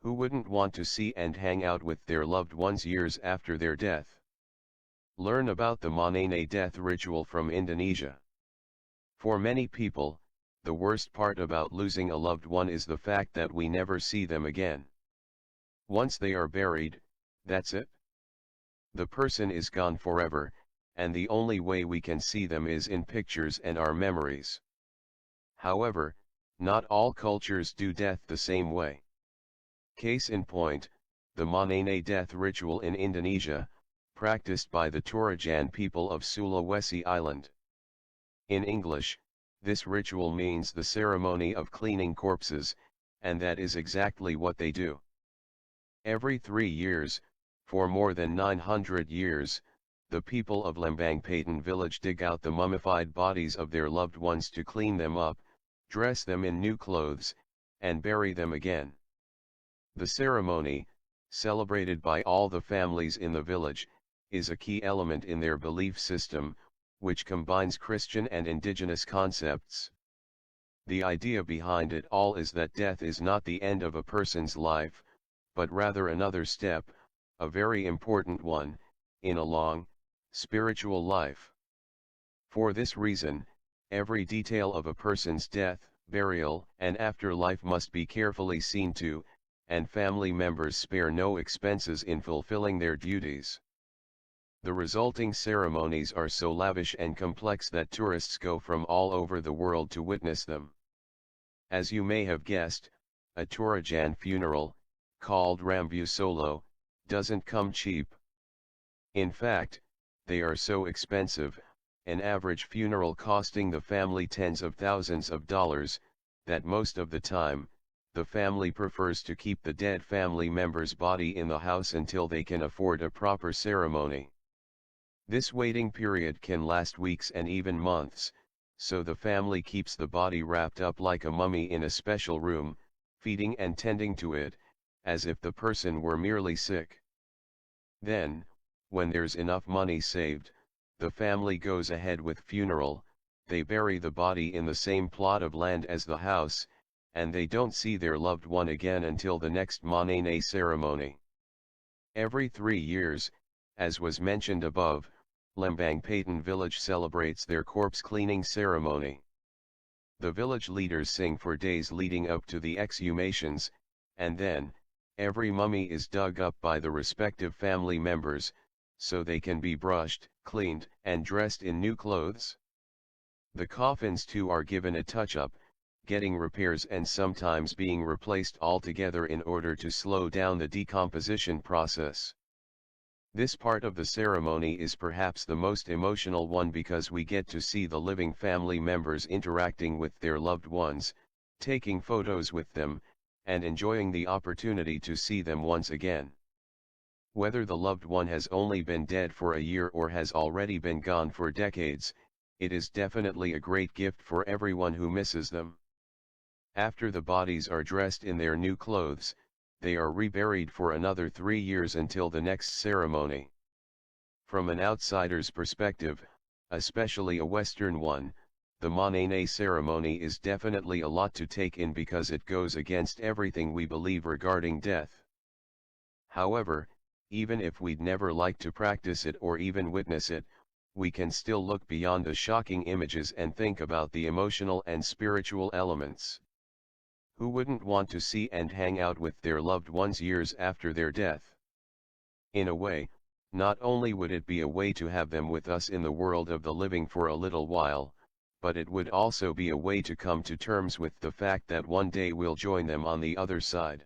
Who wouldn't want to see and hang out with their loved ones years after their death? Learn about the Manene death ritual from Indonesia. For many people, the worst part about losing a loved one is the fact that we never see them again. Once they are buried, that's it. The person is gone forever, and the only way we can see them is in pictures and our memories. However, not all cultures do death the same way. Case in point, the Manene death ritual in Indonesia, practiced by the Torajan people of Sulawesi Island. In English, this ritual means the ceremony of cleaning corpses, and that is exactly what they do. Every 3 years, for more than 900 years, the people of Lembang village dig out the mummified bodies of their loved ones to clean them up, dress them in new clothes, and bury them again. The ceremony, celebrated by all the families in the village, is a key element in their belief system, which combines Christian and indigenous concepts. The idea behind it all is that death is not the end of a person's life, but rather another step, a very important one, in a long, spiritual life. For this reason, every detail of a person's death, burial, and afterlife must be carefully seen to, and family members spare no expenses in fulfilling their duties. The resulting ceremonies are so lavish and complex that tourists go from all over the world to witness them. As you may have guessed, a Torajan funeral, called Rambu Solo, doesn't come cheap. In fact, they are so expensive, an average funeral costing the family tens of thousands of dollars, that most of the time, the family prefers to keep the dead family member's body in the house until they can afford a proper ceremony. This waiting period can last weeks and even months, so the family keeps the body wrapped up like a mummy in a special room, feeding and tending to it, as if the person were merely sick. Then, when there's enough money saved, the family goes ahead with funeral, they bury the body in the same plot of land as the house, and they don't see their loved one again until the next Manene ceremony. Every 3 years, as was mentioned above, Lembang village celebrates their corpse cleaning ceremony. The village leaders sing for days leading up to the exhumations, and then, every mummy is dug up by the respective family members, so they can be brushed, cleaned, and dressed in new clothes. The coffins too are given a touch-up, getting repairs and sometimes being replaced altogether in order to slow down the decomposition process. This part of the ceremony is perhaps the most emotional one because we get to see the living family members interacting with their loved ones, taking photos with them, and enjoying the opportunity to see them once again. Whether the loved one has only been dead for a year or has already been gone for decades, it is definitely a great gift for everyone who misses them. After the bodies are dressed in their new clothes, they are reburied for another 3 years until the next ceremony. From an outsider's perspective, especially a Western one, the Manene ceremony is definitely a lot to take in because it goes against everything we believe regarding death. However, even if we'd never like to practice it or even witness it, we can still look beyond the shocking images and think about the emotional and spiritual elements. Who wouldn't want to see and hang out with their loved ones years after their death? In a way, not only would it be a way to have them with us in the world of the living for a little while, but it would also be a way to come to terms with the fact that one day we'll join them on the other side.